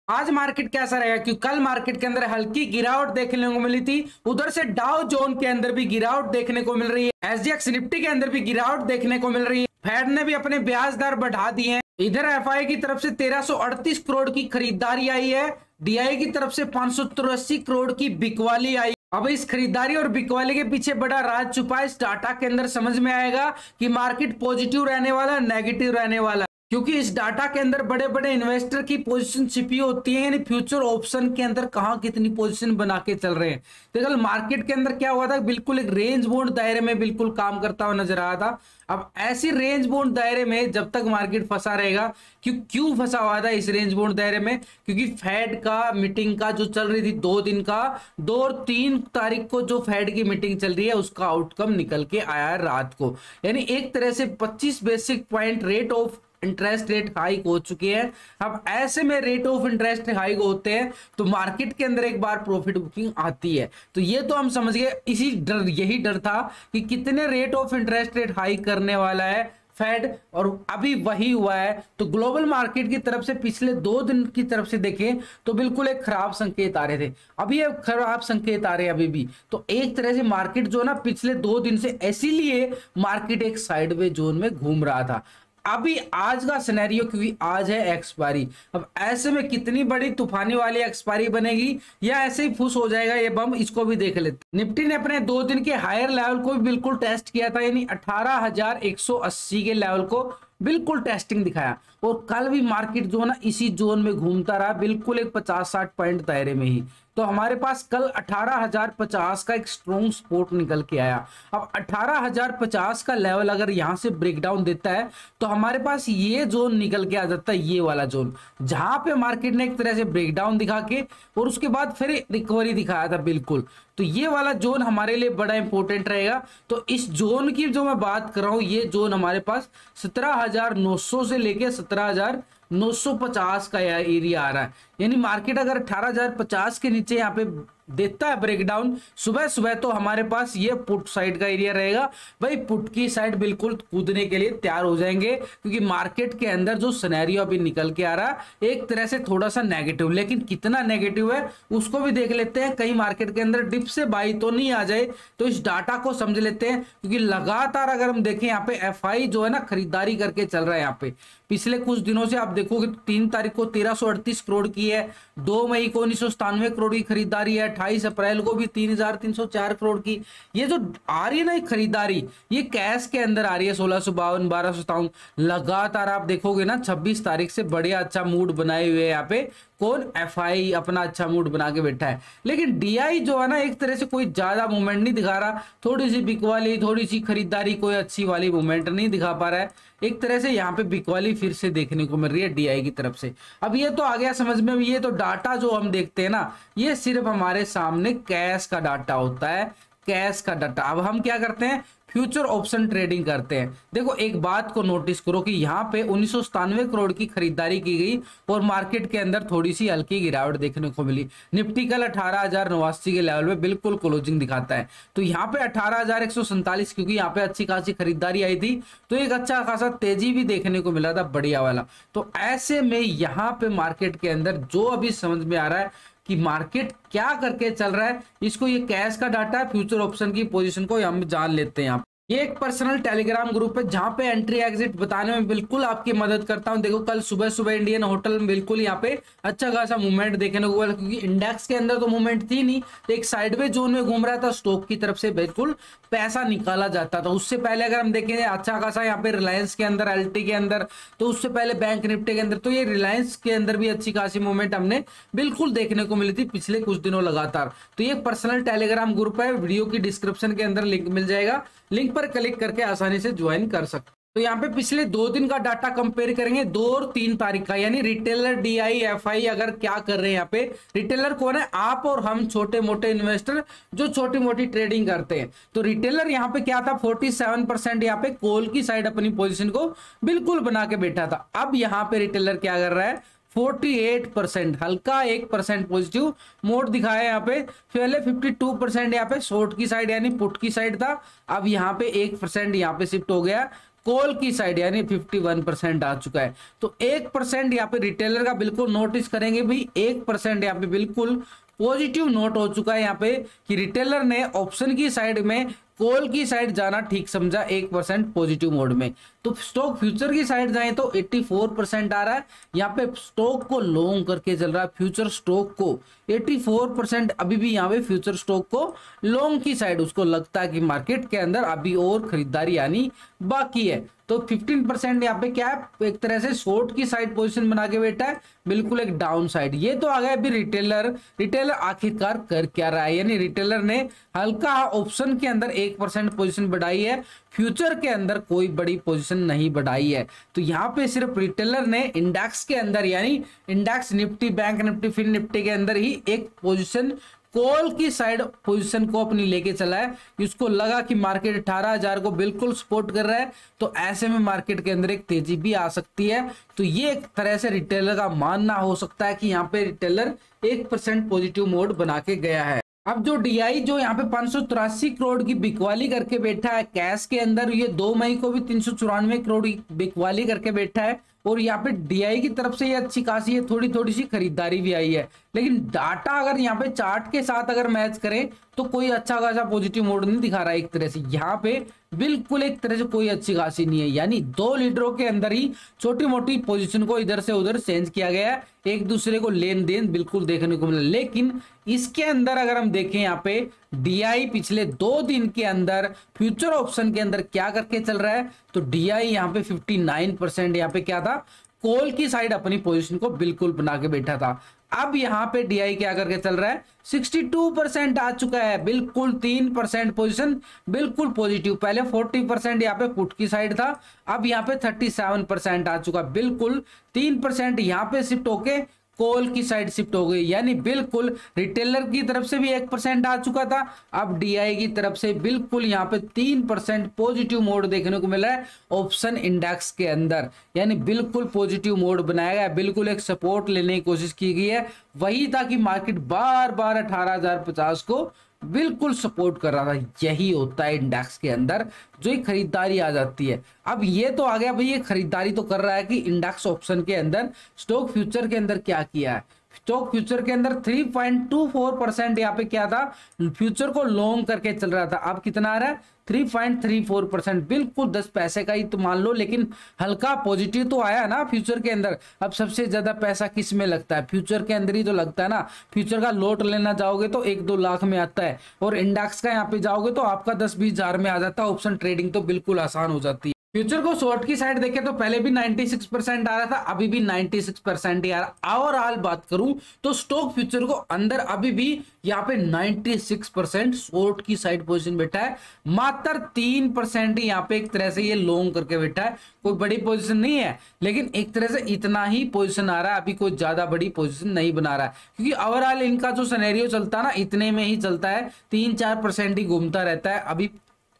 आज मार्केट कैसा रहेगा, क्योंकि कल मार्केट के अंदर हल्की गिरावट देखने को मिली थी। उधर से डाउ जोन के अंदर भी गिरावट देखने को मिल रही है, एसजीएक्स निफ्टी के अंदर भी गिरावट देखने को मिल रही है। फेड ने भी अपने ब्याज दर बढ़ा दिए हैं। इधर एफआई की तरफ से 1338 करोड़ की खरीदारी आई है, डीआई की तरफ से 583 करोड़ की बिकवाली आई। अब इस खरीदारी और बिकवाली के पीछे बड़ा राज छुपा है। इस डाटा के अंदर समझ में आएगा कि मार्केट पॉजिटिव रहने वाला, नेगेटिव रहने वाला, क्योंकि इस डाटा के अंदर बड़े बड़े इन्वेस्टर की पोजीशन छिपी होती है, यानी फ्यूचर ऑप्शन के अंदर कहां कितनी पोजीशन बना के चल रहे हैं। तो कल मार्केट के अंदर क्या हुआ था, बिल्कुल एक रेंज बाउंड दायरे में बिल्कुल काम करता हुआ नजर आ रहा था। अब ऐसी रेंज बाउंड दायरे में जब तक मार्केट फंसा रहेगा, क्यों फंसा हुआ था इस रेंज बाउंड दायरे में, क्योंकि फेड का मीटिंग का जो चल रही थी 2 दिन का, 2 और 3 तारीख को जो फेड की मीटिंग चल रही है उसका आउटकम निकल के आया है रात को। यानी एक तरह से 25 basic point rate of interest rate hike हो चुकी है। अब ऐसे में रेट ऑफ इंटरेस्ट हाइक होते हैं तो मार्केट के अंदर एक बार प्रॉफिट बुकिंग आती है। तो ये तो हम समझ गए, यही डर था कि कितने rate of interest rate hike करने वाला है फेड, और अभी वही हुआ है। तो ग्लोबल मार्केट की तरफ से पिछले 2 दिन की तरफ से देखें तो बिल्कुल एक खराब संकेत आ रहे थे, अभी ये खराब संकेत आ रहे हैं अभी भी। तो एक तरह से मार्केट जो ना पिछले 2 दिन से, इसीलिए मार्केट एक साइडवे जोन में घूम रहा था। अभी आज का सिनेरियो, क्योंकि आज है एक्सपायरी, अब ऐसे में कितनी बड़ी तूफानी वाली एक्सपायरी बनेगी या ऐसे ही फुस हो जाएगा ये बम, इसको भी देख लेते। निफ्टी ने अपने 2 दिन के हायर लेवल को भी बिल्कुल टेस्ट किया था, यानी 18,180 के लेवल को बिल्कुल टेस्टिंग दिखाया। और कल भी मार्केट जो है ना इसी जोन में घूमता रहा, बिल्कुल एक 50-60 पॉइंट दायरे में ही। तो हमारे पास कल 18,050 का एक स्ट्रॉन्ग सपोर्ट निकल के आया। अब 18,050 का लेवल अगर यहां से ब्रेकडाउन देता है तो हमारे पास ये जोन निकल के आ जाता है, ये वाला जोन, जहां पे मार्केट ने एक तरह से ब्रेकडाउन दिखा के और उसके बाद फिर रिकवरी दिखाया था बिल्कुल। तो ये वाला जोन हमारे लिए बड़ा इंपॉर्टेंट रहेगा। तो इस जोन की जो मैं बात कर रहा हूं, ये जोन हमारे पास 17,900 से लेके 17,950 का एरिया आ रहा है। यानी मार्केट अगर 18,050 के नीचे यहाँ पे देता है ब्रेकडाउन सुबह सुबह, तो हमारे पास ये पुट साइड का एरिया रहेगा। भाई पुट की साइड बिल्कुल कूदने के लिए तैयार हो जाएंगे, क्योंकि मार्केट के अंदर जो सिनेरियो अभी निकल के आ रहा है एक तरह से थोड़ा सा नेगेटिव, लेकिन कितना नेगेटिव है उसको भी देख लेते हैं। कहीं मार्केट के अंदर डिप से बाई तो नहीं आ जाए, तो इस डाटा को समझ लेते हैं। क्योंकि लगातार अगर हम देखें यहाँ पे एफआई जो है ना खरीदारी करके चल रहा है। यहाँ पे पिछले कुछ दिनों से आप देखोगे 3 तारीख को 1338 करोड़ की है, 2 मई को 1997 करोड़ की खरीदारी है, 28 अप्रैल को भी 3,304 करोड़ की। ये जो आ रही है ना खरीदारी, ये कैश के अंदर आ रही है 1652, 1257। लगातार आप देखोगे ना 26 तारीख से बढ़िया अच्छा मूड बनाए हुए यहाँ पे कौन, एफआई अपना अच्छा मूड बना के बैठा है। लेकिन डीआई जो है ना एक तरह से कोई ज्यादा मूवमेंट नहीं दिखा रहा, थोड़ी सी बिकवाली, थोड़ी सी खरीदारी, कोई अच्छी वाली मूवमेंट नहीं दिखा पा रहा है। एक तरह से यहाँ पे बिकवाली फिर से देखने को मिल रही है डीआई की तरफ से। अब ये तो आ गया समझ में, ये तो डाटा जो हम देखते हैं ना, ये सिर्फ हमारे सामने कैश का डाटा होता है, कैश का डाटा। अब हम क्या करते हैं, फ्यूचर ऑप्शन ट्रेडिंग करते हैं। देखो एक बात को नोटिस करो कि यहाँ पे 1997 करोड़ की खरीदारी की गई और मार्केट के अंदर थोड़ी सी हल्की गिरावट देखने को मिली। निफ्टी कल 18,089 के लेवल पे बिल्कुल क्लोजिंग दिखाता है। तो यहाँ पे 18,147, क्योंकि यहाँ पे अच्छी खासी खरीदारी आई थी तो एक अच्छा खासा तेजी भी देखने को मिला था, बढ़िया वाला। तो ऐसे में यहाँ पे मार्केट के अंदर जो अभी समझ में आ रहा है कि मार्केट क्या करके चल रहा है, इसको ये कैश का डाटा है, फ्यूचर ऑप्शन की पोजीशन को हम जान लेते हैं। ये एक पर्सनल टेलीग्राम ग्रुप है जहां पे एंट्री एग्जिट बताने में बिल्कुल आपकी मदद करता हूं। देखो कल सुबह सुबह इंडियन होटल में बिल्कुल यहाँ पे अच्छा खासा मूवमेंट देखने को मिला, क्योंकि इंडेक्स के अंदर तो मूवमेंट थी नहीं, तो एक साइडवे जोन में घूम रहा था, स्टॉक की तरफ से बिल्कुल पैसा निकाला जाता था। उससे पहले अगर हम देखें अच्छा खासा यहाँ पे रिलायंस के अंदर, एलटी के अंदर, तो उससे पहले बैंक निफ्टी के अंदर, तो ये रिलायंस के अंदर भी अच्छी खासी मूवमेंट हमने बिल्कुल देखने को मिली थी पिछले कुछ दिनों लगातार। तो ये पर्सनल टेलीग्राम ग्रुप है, वीडियो की डिस्क्रिप्शन के अंदर लिंक मिल जाएगा, लिंक पर क्लिक करके आसानी से ज्वाइन कर सकते। तो यहाँ पे पिछले 2 दिन का डाटा कंपेयर करेंगे, 2 और 3 तारीख का, यानी रिटेलर, डीआई, एफआई अगर क्या कर रहे हैं यहाँ पे। रिटेलर कौन है, आप और हम छोटे मोटे इन्वेस्टर जो छोटी मोटी ट्रेडिंग करते हैं। तो रिटेलर यहाँ पे क्या था, 47% यहाँ पे कॉल की साइड अपनी पोजीशन को बिल्कुल बना के बैठा था। अब यहाँ पे रिटेलर क्या कर रहा है, 48%, हल्का 1% पॉजिटिव मोड दिखाया यहाँ पे। पहले 52% यहाँ पे शॉर्ट की साइड यानी पुट की साइड था, अब यहाँ पे 1% यहाँ पे शिफ्ट हो गया कॉल की साइड यानी 51% आ चुका है। तो 1% यहाँ पे रिटेलर का बिल्कुल नोटिस करेंगे भाई, 1% यहाँ पे बिल्कुल पॉजिटिव नोट हो चुका है यहाँ पे कि रिटेलर ने ऑप्शन की साइड में कॉल की साइड जाना ठीक समझा 1% पॉजिटिव मोड में। तो स्टॉक फ्यूचर की साइड जाए तो 84% आ रहा है। यहाँ पे स्टॉक को लॉन्ग करके चल रहा है, फ्यूचर स्टॉक को 84% अभी भी यहाँ पे फ्यूचर स्टॉक को लॉन्ग की साइड उसको लगता है कि मार्केट के अंदर अभी और खरीदारी आनी बाकी है। तो 15% यहाँ पे क्या है, एक तरह से शॉर्ट की साइड पोजीशन बना के बैठा है, बिल्कुल एक डाउन साइड। ये तो आ गया अभी रिटेलर आखिरकार कर क्या रहा है, यानी रिटेलर ने हल्का ऑप्शन के अंदर 1% पोजीशन बढ़ाई है, फ्यूचर के अंदर कोई बड़ी पोजीशन नहीं बढ़ाई है। तो यहाँ पे सिर्फ रिटेलर ने इंडेक्स के अंदर यानी index Nifty, bank Nifty, fin Nifty के अंदर ही एक पोजीशन कॉल की साइड पोजीशन को अपनी लेके चला है। उसको लगा कि मार्केट 18,000 को बिल्कुल सपोर्ट कर रहा है, तो ऐसे में मार्केट के अंदर एक तेजी भी आ सकती है। तो ये एक तरह से रिटेलर का मानना हो सकता है कि यहाँ पे रिटेलर 1% पॉजिटिव मोड बना के गया है। अब जो डीआई जो यहाँ पे 583 करोड़ की बिकवाली करके बैठा है कैश के अंदर, ये 2 मई को भी 394 करोड़ की बिकवाली करके बैठा है। और यहाँ पे डीआई की तरफ से ये अच्छी खासी है, थोड़ी सी खरीदारी भी आई है। लेकिन डाटा अगर यहाँ पे चार्ट के साथ अगर मैच करें तो कोई अच्छा खासा पॉजिटिव मोड नहीं दिखा रहा है। एक तरह से यहाँ पे बिल्कुल एक तरह से कोई अच्छी खासी नहीं है, यानी 2 लीडरों के अंदर ही छोटी मोटी पोजीशन को इधर से उधर चेंज किया गया है, एक दूसरे को लेन देन बिल्कुल देखने को मिला। लेकिन इसके अंदर अगर हम देखें यहाँ पे डीआई पिछले 2 दिन के अंदर फ्यूचर ऑप्शन के अंदर क्या करके चल रहा है, तो डीआई यहाँ पे 59% यहाँ पे क्या था, कॉल की साइड अपनी पोजीशन को बिल्कुल बना के बैठा था। अब यहाँ पे डीआई क्या करके चल रहा है, 62% आ चुका है, बिल्कुल 3% पोजीशन बिल्कुल पॉजिटिव। पहले 40% यहाँ पे पुट की साइड था, अब यहाँ पे 37% आ चुका, बिल्कुल 3% यहाँ पे शिफ्ट होके कॉल की साइड शिफ्ट हो गई। यानी बिल्कुल रिटेलर की तरफ से भी 1% आ चुका था, अब डीआई की तरफ से बिल्कुल यहाँ पे 3% पॉजिटिव मोड देखने को मिला है ऑप्शन इंडेक्स के अंदर। यानी बिल्कुल पॉजिटिव मोड बनाया गया, बिल्कुल एक सपोर्ट लेने की कोशिश की गई है। वही था कि मार्केट बार बार 18,050 को बिल्कुल सपोर्ट कर रहा था। यही होता है इंडेक्स के अंदर, जो एक खरीदारी आ जाती है। अब ये तो आ गया भाई, ये खरीदारी तो कर रहा है कि इंडेक्स ऑप्शन के अंदर स्टॉक फ्यूचर के अंदर क्या किया है। स्टॉक फ्यूचर के अंदर 3.24% यहाँ पे क्या था, फ्यूचर को लॉन्ग करके चल रहा था। अब कितना आ रहा है, 3.34%, बिल्कुल 10 पैसे का ही तो मान लो, लेकिन हल्का पॉजिटिव तो आया ना फ्यूचर के अंदर। अब सबसे ज्यादा पैसा किस में लगता है, फ्यूचर के अंदर ही तो लगता है ना। फ्यूचर का लोट लेना जाओगे तो 1-2 लाख में आता है, और इंडेक्स का यहाँ पे जाओगे तो आपका 10-20 हजार में आ जाता है। ऑप्शन ट्रेडिंग तो बिल्कुल आसान हो जाती है। फ्यूचर को शॉर्ट की साइड देखें तो पहले भी 96% आ रहा था, अभी भी 96% ही आ रहा। ओवरऑल बात करूं तो स्टॉक फ्यूचर को अंदर अभी भी यहाँ पे 96% शॉर्ट की साइड पोजीशन बैठा है, मात्र 3% ही यहाँ पे एक तरह से ये लॉन्ग करके बैठा है। कोई बड़ी पोजीशन नहीं है, लेकिन एक तरह से इतना ही पोजीशन आ रहा है, अभी कोई ज्यादा बड़ी पोजीशन नहीं बना रहा है, क्योंकि ओवरऑल इनका जो सिनेरियो चलता है ना, इतने में ही चलता है, 3-4% ही घूमता रहता है। अभी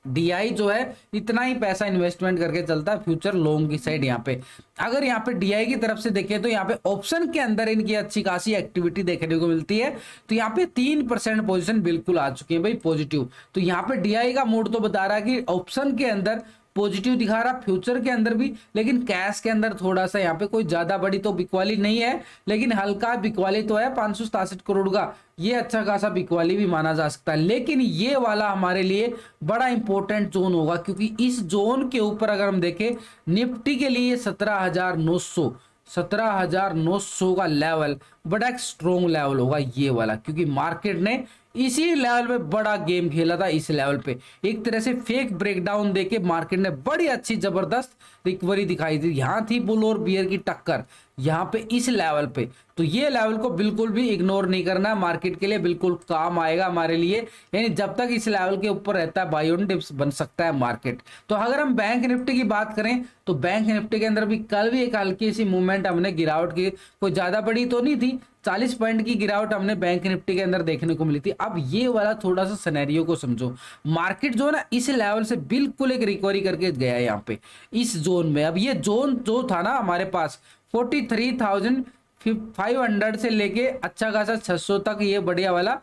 डीआई जो है इतना ही पैसा इन्वेस्टमेंट करके चलता है फ्यूचर लॉन्ग की साइड। यहाँ पे अगर यहाँ पे डीआई की तरफ से देखें तो यहाँ पे ऑप्शन के अंदर इनकी अच्छी खासी एक्टिविटी देखने को मिलती है। तो यहाँ पे 3% पोजीशन बिल्कुल आ चुकी है भाई पॉजिटिव। तो यहाँ पे डीआई का मूड तो बता रहा है कि ऑप्शन के अंदर पॉजिटिव दिखा रहा, फ्यूचर के अंदर भी, लेकिन कैश के अंदर थोड़ा सा यहाँ पे कोई ज्यादा बड़ी तो बिकवाली नहीं है, लेकिन हल्का बिकवाली तो है 567 करोड़ का, ये अच्छा खासा बिकवाली भी माना जा सकता है। लेकिन ये वाला हमारे लिए बड़ा इंपॉर्टेंट जोन होगा, क्योंकि इस जोन के ऊपर अगर हम देखें निफ्टी के लिए 17,900 का लेवल बड़ा एक स्ट्रॉन्ग लेवल होगा ये वाला, क्योंकि मार्केट ने इसी लेवल पे बड़ा गेम खेला था। इस लेवल पे एक तरह से फेक ब्रेकडाउन देके मार्केट ने बड़ी अच्छी जबरदस्त रिकवरी दिखाई थी। यहाँ थी बुल और बियर की टक्कर यहाँ पे इस लेवल पे। तो ये लेवल को बिल्कुल भी इग्नोर नहीं करना, मार्केट के लिए बिल्कुल काम आएगा हमारे लिए। यानी जब तक इस लेवल के ऊपर रहता है बाय ऑन डिप्स बन सकता है मार्केट। तो अगर हम बैंक निफ्टी की बात करें तो बैंक निफ्टी के अंदर भी कल भी एक हल्की सी मूवमेंट हमने गिरावट की, कोई ज्यादा बड़ी तो नहीं थी, 40 पॉइंट की गिरावट हमने बैंक निफ्टी के अंदर देखने को मिली थी। अब ये वाला थोड़ा सा सिनेरियो को समझो, मार्केट जो है ना इस लेवल से बिल्कुल एक रिकवरी करके गया है यहाँ पे इस जोन में। अब ये जोन जो था ना हमारे पास 43,500 से लेके अच्छा खासा 600 तक, ये बढ़िया वाला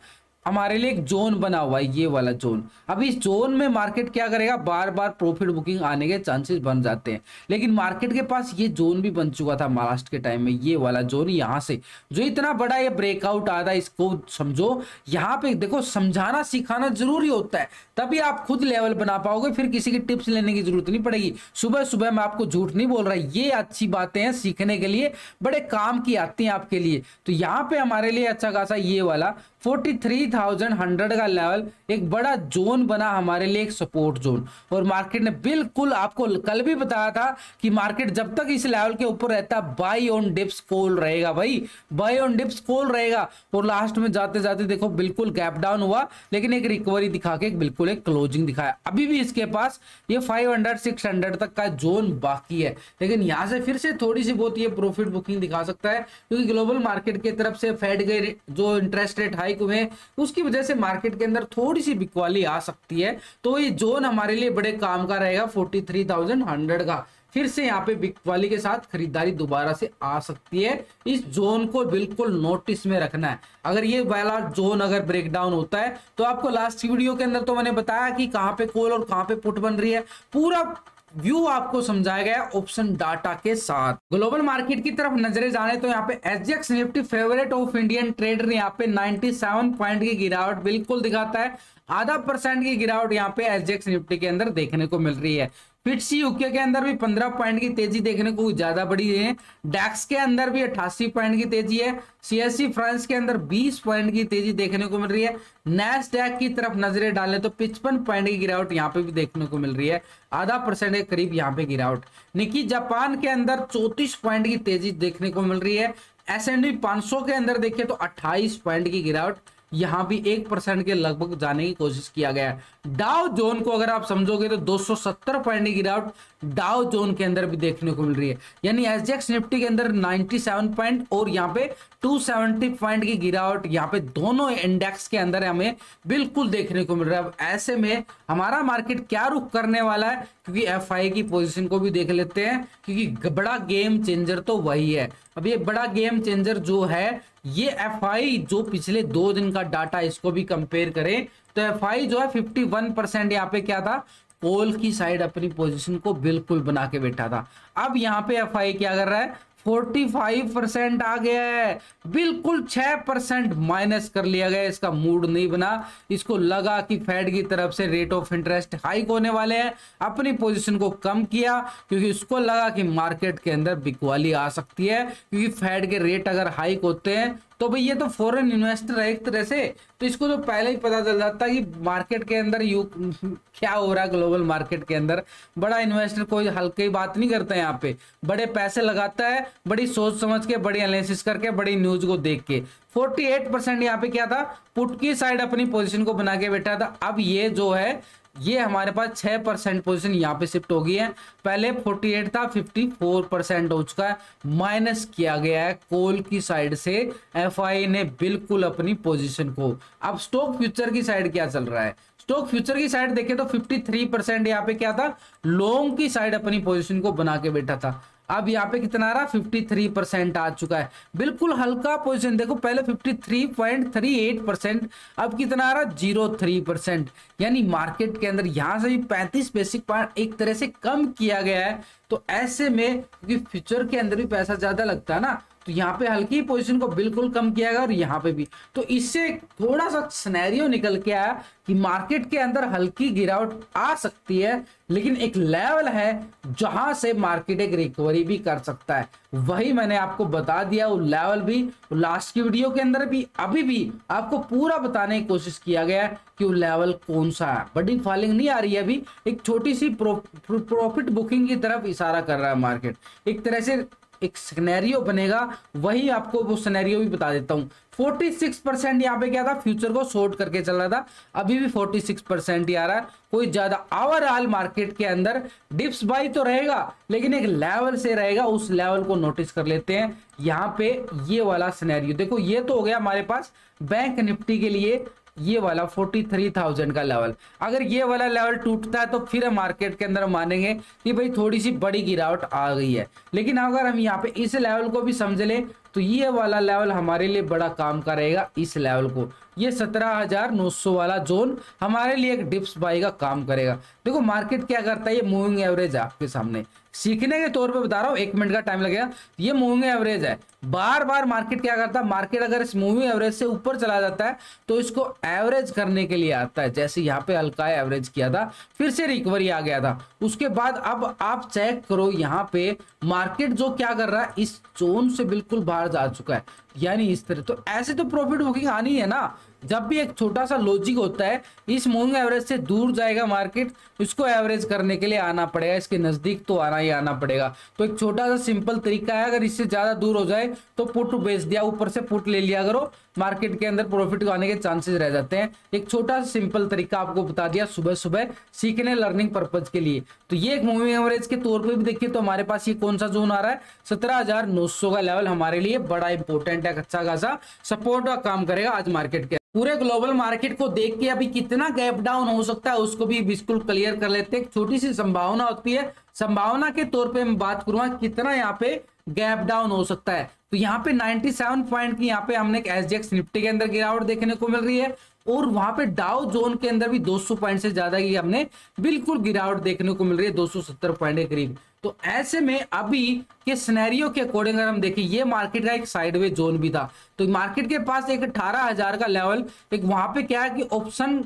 हमारे लिए एक जोन बना हुआ है, ये वाला जोन। अब इस जोन में मार्केट क्या करेगा, बार बार प्रॉफिट बुकिंग आने के चांसेस बन जाते हैं। लेकिन मार्केट के पास ये जोन भी बन चुका था लास्ट के टाइम में, ये वाला जोन यहाँ से जो इतना बड़ा ये ब्रेकआउट आता है, इसको समझो। यहाँ पे देखो, समझाना सिखाना जरूरी होता है, तभी आप खुद लेवल बना पाओगे, फिर किसी की टिप्स लेने की जरूरत नहीं पड़ेगी। सुबह सुबह मैं आपको झूठ नहीं बोल रहा, ये अच्छी बातें हैं, सीखने के लिए बड़े काम की आती हैं आपके लिए। तो यहाँ पे हमारे लिए अच्छा खासा ये वाला 43,100 का लेवल एक बड़ा जोन बना हमारे लिए, एक सपोर्ट जोन। और मार्केट ने बिल्कुल, आपको कल भी बताया था कि मार्केट जब तक इस लेवल के ऊपर रहता है बाई ऑन डिप्स कॉल रहेगा भाई, बाई ऑन डिप्स कॉल रहेगा। और लास्ट में जाते जाते देखो बिल्कुल गैप डाउन हुआ, लेकिन एक रिकवरी दिखा के बिल्कुल एक क्लोजिंग दिखाया। अभी भी इसके पास ये 500-600 तक का जोन बाकी है, लेकिन यहां से फिर से थोड़ी सी बहुत ये प्रॉफिट बुकिंग दिखा सकता है, क्योंकि ग्लोबल मार्केट की तरफ से फेड के जो इंटरेस्ट रेट हाइक हुए उसकी वजह से मार्केट के अंदर थोड़ी सी बिकवाली आ सकती है। तो ये जोन हमारे लिए बड़े काम का रहेगा 43,100 का। फिर से यहाँ पे बिकवाली के साथ खरीदारी दोबारा से आ सकती है। इस जोन को बिल्कुल नोटिस में रखना है। अगर ये वाला जोन अगर ब्रेक डाउन होता है तो आपको लास्ट वीडियो के अंदर तो मैंने बताया कि कहाँ पे कॉल और कहाँ पे पुट बन रही है, पूरा व्यू आपको समझाया गया ऑप्शन डाटा के साथ। ग्लोबल मार्केट की तरफ नजरें जाने तो यहाँ पे SGX Nifty favourite of Indian trader यहाँ पे 97 पॉइंट की गिरावट बिल्कुल दिखाता है। 0.5% की गिरावट यहाँ पे एसजीएक्स निफ्टी के अंदर देखने को मिल रही है। फिट्सी यूके के अंदर भी 15 पॉइंट की तेजी देखने को ज्यादा बड़ी है। डैक्स के अंदर भी 88 पॉइंट की तेजी है। सीएससी फ्रांस के अंदर 20 पॉइंट की तेजी देखने को मिल रही है। नैस्डैक की तरफ नजरें डालें तो 55 पॉइंट की गिरावट यहाँ पे भी देखने को मिल रही है, 0.5% के करीब यहाँ पे गिरावट। निकी जापान के अंदर 34 पॉइंट की तेजी देखने को मिल रही है। S&P 500 के अंदर देखिए तो 28 पॉइंट की गिरावट, यहाँ भी 1% के लगभग जाने की कोशिश किया गया है। डाउ जोन को अगर आप समझोगे तो 270 पॉइंट की गिरावट डाउ जोन के अंदर भी देखने को मिल रही है। यानी एसजीएक्स निफ्टी के अंदर 97 पॉइंट और यहाँ पे 270 पॉइंट की गिरावट यहाँ पे दोनों इंडेक्स के अंदर हमें बिल्कुल देखने को मिल रहा है। अब ऐसे में हमारा मार्केट क्या रुख करने वाला है, क्योंकि एफआई की पोजीशन को भी देख लेते हैं, क्योंकि बड़ा गेम चेंजर तो वही है। अब ये बड़ा गेम चेंजर जो है ये एफआई, जो पिछले 2 दिन का डाटा इसको भी कंपेयर करें तो एफआई जो है 51% यहाँ पे क्या था, कॉल की साइड अपनी पोजीशन को बिल्कुल बना के बैठा था। अब यहाँ पे एफआई क्या कर रहा है, 45% आ गया है, बिल्कुल 6% माइनस कर लिया गया। इसका मूड नहीं बना, इसको लगा कि फेड की तरफ से रेट ऑफ इंटरेस्ट हाइक होने वाले हैं, अपनी पोजीशन को कम किया, क्योंकि उसको लगा कि मार्केट के अंदर बिकवाली आ सकती है, क्योंकि फेड के रेट अगर हाइक होते हैं तो भाई ये तो फॉरेन इन्वेस्टर है एक तरह से, तो इसको तो पहले ही पता चल जाता है कि मार्केट के अंदर क्या हो रहा है। ग्लोबल मार्केट के अंदर बड़ा इन्वेस्टर कोई हल्की बात नहीं करता है, यहाँ पे बड़े पैसे लगाता है, बड़ी सोच समझ के, बड़ी एनालिसिस करके, बड़ी न्यूज को देख के। 48% यहाँ पे क्या था, पुट की साइड अपनी पोजीशन को बना के बैठा था। अब ये जो है ये हमारे पास 6% पोजीशन यहाँ पे शिफ्ट हो गई है। पहले 48 था, 54% हो चुका है, माइनस किया गया है कॉल की साइड से एफआई ने बिल्कुल अपनी पोजीशन को। अब स्टॉक फ्यूचर की साइड क्या चल रहा है, स्टॉक फ्यूचर की साइड देखें तो 53% यहाँ पे क्या था, लॉन्ग की साइड अपनी पोजीशन को बना के बैठा था। अब यहाँ पे कितना आ रहा, 53% आ चुका है, बिल्कुल हल्का पोजीशन। देखो पहले 53.38%, अब कितना आ रहा, 0.3%। यानी मार्केट के अंदर यहाँ से भी 35 बेसिक पॉइंट एक तरह से कम किया गया है। तो ऐसे में क्योंकि फ्यूचर के अंदर भी पैसा ज्यादा लगता है ना, तो यहाँ पे हल्की पोजीशन को बिल्कुल कम किया गया और यहाँ पे भी। तो इससे थोड़ा सा सिनेरियो निकल के आया कि मार्केट के अंदर हल्की गिरावट आ सकती है, लेकिन एक लेवल है जहां से मार्केट एक रिकवरी भी कर सकता है। वही मैंने आपको बता दिया, वो लेवल भी लास्ट की वीडियो के अंदर भी, अभी भी आपको पूरा बताने की कोशिश किया गया कि वो लेवल कौन सा है। बड़ी फॉलिंग नहीं आ रही है अभी, एक छोटी सी प्रॉफिट बुकिंग की तरफ इशारा कर रहा है मार्केट। एक तरह से एक सिनेरियो बनेगा, वही आपको वो सिनेरियो भी बता देता हूं। 46% यहाँ पे क्या था, फ्यूचर को शॉर्ट करके चल रहा था, अभी भी 46% ही आ रहा है। कोई ज्यादा ओवरऑल मार्केट के अंदर डिप्स बाई तो रहेगा, लेकिन एक लेवल से रहेगा, उस लेवल को नोटिस कर लेते हैं। यहाँ पे ये वाला सिनेरियो देखो, ये तो हो गया हमारे पास बैंक निफ्टी के लिए ये वाला 43,000 का लेवल। अगर ये वाला लेवल टूटता है तो फिर मार्केट के अंदर मानेंगे कि भाई थोड़ी सी बड़ी गिरावट आ गई है। लेकिन अगर हम यहाँ पे इस लेवल को भी समझ लें तो ये वाला लेवल हमारे लिए बड़ा काम का रहेगा, इस लेवल को ये 17,900 वाला जोन हमारे लिए एक डिप्स बाई का काम करेगा। देखो मार्केट क्या करता है, ये मूविंग एवरेज है आपके सामने, सीखने के तौर पे बता रहा हूँ, 1 मिनट का टाइम लगेगा। ये मूविंग एवरेज है, बार बार मार्केट क्या करता है, मार्केट अगर इस मूविंग एवरेज से ऊपर चला जाता है तो इसको एवरेज करने के लिए आता है। जैसे यहाँ पे हल्का एवरेज किया था, फिर से रिकवरी आ गया था, उसके बाद अब आप चेक करो यहाँ पे मार्केट जो क्या कर रहा है, इस जोन से बिल्कुल बाहर जा चुका है, यानी इस तरह। तो ऐसे तो प्रॉफिट बुकिंग आनी है ना, जब भी एक छोटा सा लॉजिक होता है, इस मूविंग एवरेज से दूर जाएगा मार्केट, इसको एवरेज करने के लिए आना पड़ेगा, इसके नजदीक तो आना ही आना पड़ेगा। तो एक छोटा सा सिंपल तरीका है, अगर इससे ज्यादा दूर हो जाए तो पुट बेच दिया, ऊपर से पुट ले लिया करो, मार्केट के अंदर प्रॉफिट आने के चांसेस रह जाते हैं। एक छोटा सा सिंपल तरीका आपको बता दिया सुबह सुबह सीखने लर्निंग पर्पज के लिए। तो ये एक मूविंग एवरेज के तौर पे भी देखिए तो हमारे पास ये कौन सा जोन आ रहा है, 17,900 का लेवल हमारे लिए बड़ा इंपॉर्टेंट है, अच्छा खासा सपोर्ट का काम करेगा आज मार्केट के। पूरे ग्लोबल मार्केट को देख के अभी कितना गैप डाउन हो सकता है उसको भी बिल्कुल क्लियर कर लेते हैं। एक छोटी सी संभावना होती है, संभावना के तौर पे मैं बात करूंगा कितना यहाँ पे गैप डाउन हो सकता है। तो यहाँ पे 97 पॉइंट की यहाँ पे हमने एसजीएक्स निफ्टी के अंदर गिरावट देखने को मिल रही है, और वहां पे डाउ जोन के अंदर भी 200 पॉइंट से ज्यादा की हमने बिल्कुल गिरावट देखने को मिल रही है, 270 पॉइंट के करीब। तो ऐसे में अभी के सिनेरियो के अकॉर्डिंग अगर हम देखें, ये मार्केट का एक साइडवे जोन भी था, तो मार्केट के पास एक 18,000 का लेवल, एक वहां पे क्या है कि ऑप्शन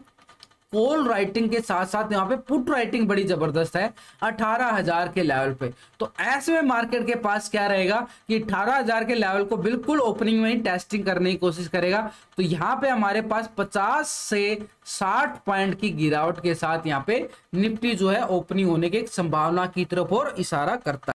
कॉल राइटिंग के साथ साथ यहाँ पे पुट राइटिंग बड़ी जबरदस्त है 18,000 के लेवल पे। तो ऐसे में मार्केट के पास क्या रहेगा कि 18,000 के लेवल को बिल्कुल ओपनिंग में ही टेस्टिंग करने की कोशिश करेगा। तो यहाँ पे हमारे पास 50 से 60 पॉइंट की गिरावट के साथ यहाँ पे निफ्टी जो है ओपनिंग होने की संभावना की तरफ और इशारा करता है।